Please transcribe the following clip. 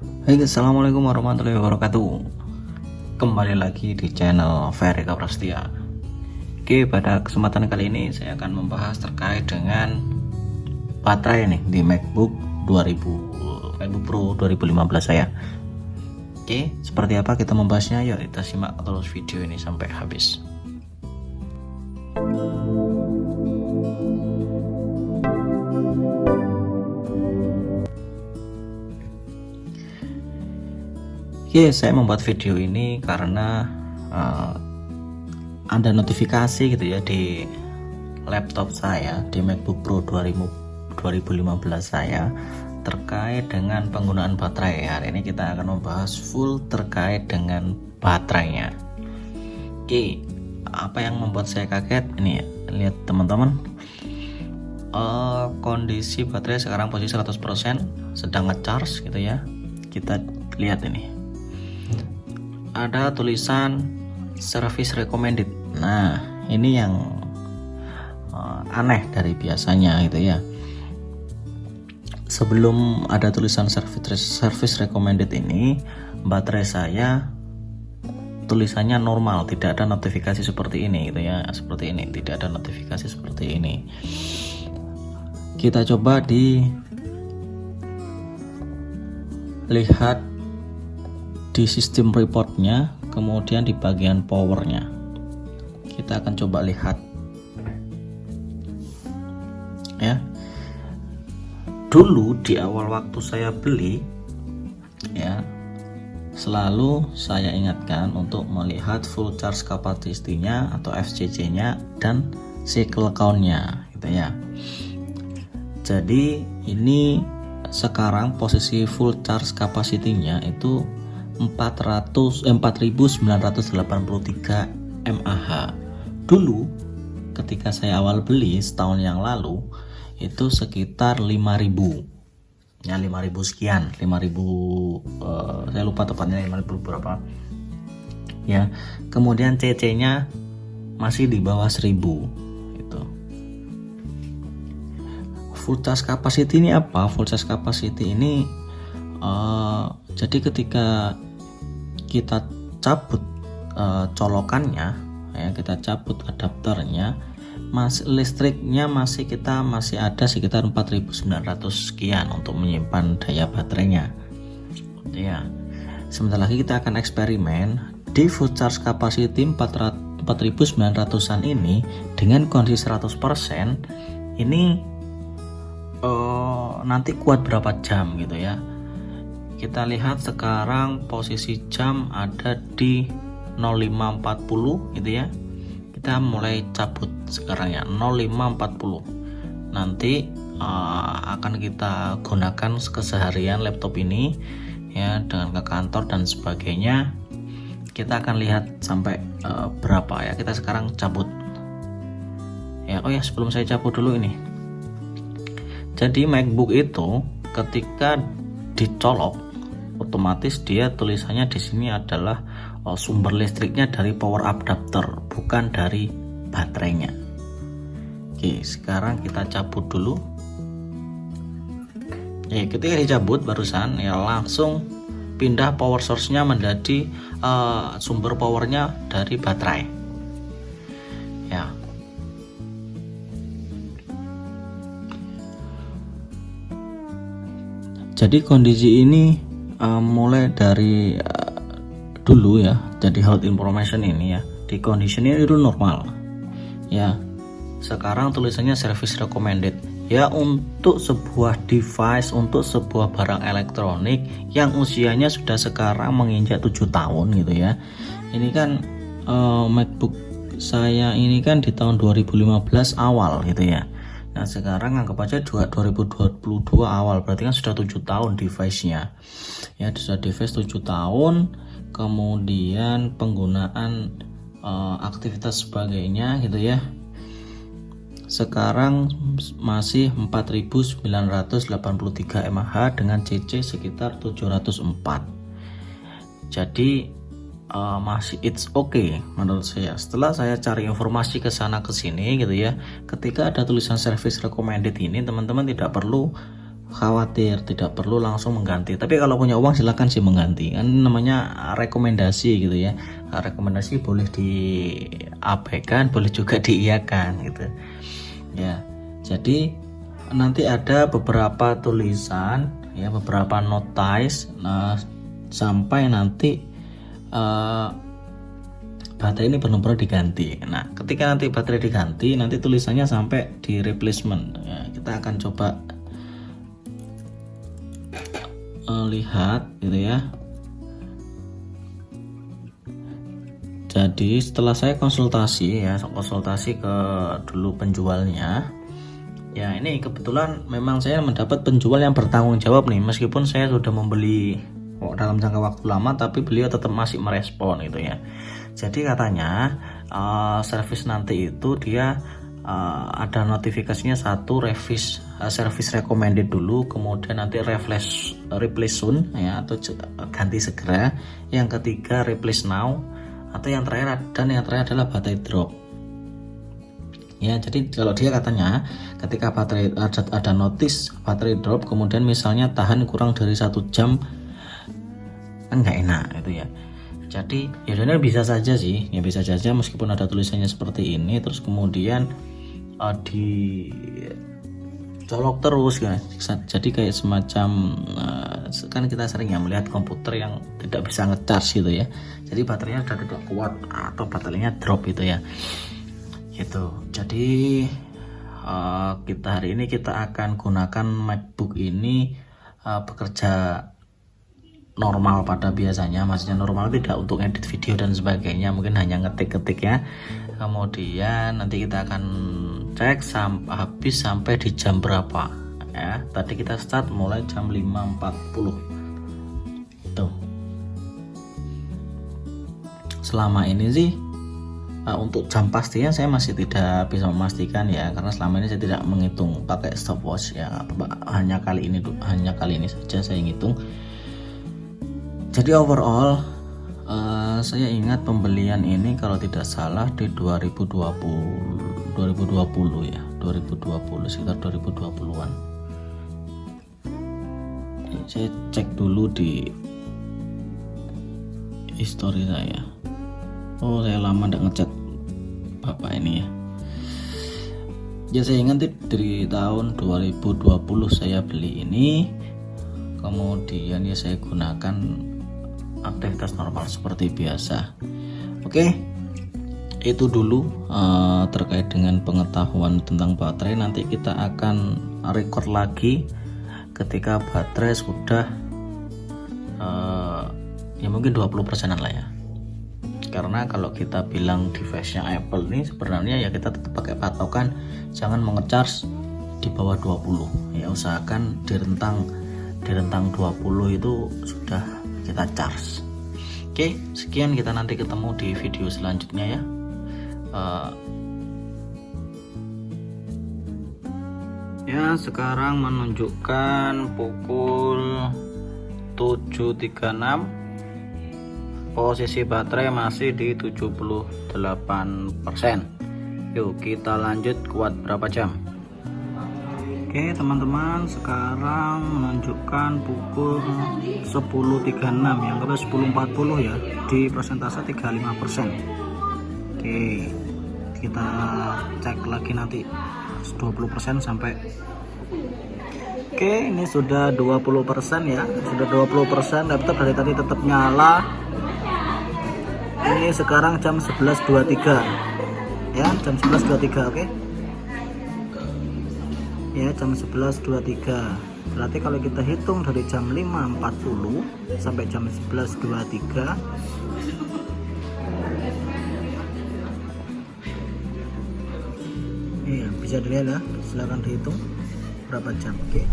Hai, assalamualaikum warahmatullahi wabarakatuh. Kembali lagi di channel Ferry Kaprastia. Oke, pada kesempatan kali ini saya akan membahas terkait dengan baterai nih di MacBook Pro 2015 saya. Oke, seperti apa kita membahasnya? Yuk kita simak terus video ini sampai habis. Oke, saya membuat video ini karena ada notifikasi gitu ya di laptop saya, di MacBook Pro 2015 saya, terkait dengan penggunaan baterai. Hari ini kita akan membahas full terkait dengan baterainya. Oke, apa yang membuat saya kaget ini ya, lihat teman-teman, kondisi baterai sekarang posisi 100%, sedang ngecharge gitu ya. Kita lihat ini, ada tulisan service recommended. Nah, ini yang aneh dari biasanya gitu ya. Sebelum ada tulisan service recommended ini, baterai saya tulisannya normal, tidak ada notifikasi seperti ini gitu ya. Seperti ini, tidak ada notifikasi seperti ini. Kita coba lihat di sistem reportnya, kemudian di bagian powernya. Kita akan coba lihat ya. Dulu di awal waktu saya beli ya, selalu saya ingatkan untuk melihat full charge capacity-nya atau FCC-nya dan cycle count-nya gitu ya. Jadi ini sekarang posisi full charge capacity-nya itu 4983 mAh. Dulu ketika saya awal beli setahun yang lalu itu sekitar 5000 ya, 5000 sekian, 5000 saya lupa tepatnya 5000 berapa ya. Kemudian CC nya masih di bawah 1000 itu. Full charge capacity ini apa? Full charge capacity ini jadi ketika kita cabut colokannya ya, kita cabut adapternya, listriknya masih ada sekitar 4900 sekian untuk menyimpan daya baterainya ya. Sebentar lagi kita akan eksperimen di full charge capacity 4900-an ini dengan kondisi 100%. Ini nanti kuat berapa jam gitu ya. Kita lihat sekarang posisi jam ada di 05.40 gitu ya. Kita mulai cabut sekarang ya, 05.40. Nanti akan kita gunakan keseharian laptop ini ya, dengan ke kantor dan sebagainya. Kita akan lihat sampai berapa ya. Kita sekarang cabut ya. Oh ya, sebelum saya cabut dulu ini, jadi MacBook itu ketika dicolok otomatis dia tulisannya di sini adalah sumber listriknya dari power adapter, bukan dari baterainya. Oke, sekarang kita cabut dulu. Ya, ketika dicabut barusan ya langsung pindah power source-nya menjadi sumber powernya dari baterai. Ya. Jadi kondisi ini mulai dari dulu ya, jadi health information ini ya, di conditionnya itu normal ya. Sekarang tulisannya service recommended ya, untuk sebuah device, untuk sebuah barang elektronik yang usianya sudah sekarang menginjak 7 tahun gitu ya. Ini kan MacBook saya ini kan di tahun 2015 awal gitu ya. Nah sekarang anggap aja 2022 awal, berarti kan sudah 7 tahun device-nya ya, sudah device 7 tahun. Kemudian penggunaan aktivitas sebagainya gitu ya. Sekarang masih 4983 mAh dengan CC sekitar 704. Jadi masih it's okay menurut saya. Setelah saya cari informasi ke sana ke sini gitu ya, ketika ada tulisan service recommended ini teman-teman tidak perlu khawatir, tidak perlu langsung mengganti. Tapi kalau punya uang silakan sih mengganti, kan namanya rekomendasi gitu ya. Rekomendasi boleh diabaikan, boleh juga diiyakan gitu ya. Jadi nanti ada beberapa tulisan ya, beberapa notice, nah sampai nanti baterai ini benar-benar diganti. Nah ketika nanti baterai diganti, nanti tulisannya sampai di replacement ya. Kita akan coba lihat gitu ya. Jadi setelah saya konsultasi ke dulu penjualnya ya, ini kebetulan memang saya mendapat penjual yang bertanggung jawab nih, meskipun saya sudah membeli dalam jangka waktu lama, tapi beliau tetap masih merespon gitu ya. Jadi katanya servis nanti itu dia ada notifikasinya, satu service recommended dulu, kemudian nanti replace soon ya, atau ganti segera, yang ketiga replace now, atau yang terakhir adalah baterai drop ya. Jadi kalau dia katanya ketika baterai ada notice baterai drop, kemudian misalnya tahan kurang dari 1 jam, kan nggak enak gitu ya. Jadi ya sebenarnya bisa saja sih ya, bisa saja meskipun ada tulisannya seperti ini, terus kemudian dicolok terus kan. Jadi kayak semacam kan kita sering ya melihat komputer yang tidak bisa ngecas gitu ya, jadi baterainya sudah tidak kuat atau baterainya drop gitu ya gitu. Jadi kita hari ini kita akan gunakan MacBook ini bekerja normal pada biasanya, maksudnya normal tidak untuk edit video dan sebagainya, mungkin hanya ngetik-ngetik ya. Kemudian nanti kita akan cek habis sampai di jam berapa ya. Tadi kita start mulai jam 5.40 tuh. Selama ini sih untuk jam pastinya saya masih tidak bisa memastikan ya, karena selama ini saya tidak menghitung pakai stopwatch ya. Hanya kali ini saja saya ngitung. Jadi overall saya ingat pembelian ini kalau tidak salah di 2020 ya, 2020 sekitar 2020-an. Saya cek dulu di history saya. Oh, saya lama tidak ngechat bapak ini ya. Ya saya ingat dari tahun 2020 saya beli ini, kemudian ya saya gunakan aktivitas normal seperti biasa. Oke, itu dulu terkait dengan pengetahuan tentang baterai. Nanti kita akan record lagi ketika baterai sudah ya mungkin 20%an lah ya. Karena kalau kita bilang device-nya Apple ini sebenarnya ya kita tetap pakai patokan jangan mengecharge di bawah 20 ya, usahakan di rentang 20 itu sudah kita charge. Oke, sekian, kita nanti ketemu di video selanjutnya ya. Ya sekarang menunjukkan pukul 7.36, posisi baterai masih di 78%. Yuk kita lanjut, kuat berapa jam. Oke teman-teman, sekarang menunjukkan pukul 10.36 ya, anggapnya 10.40 ya, di persentase 35%. Oke, kita cek lagi nanti 20% sampai. Oke, ini sudah 20% ya, sudah 20%. Laptop dari tadi tetap nyala. Ini sekarang jam 11.23 ya, jam 11.23. oke ya, jam 11.23. Berarti kalau kita hitung dari jam 5.40 sampai jam 11.23, iya bisa dilihat ya, silahkan dihitung berapa jam. Oke.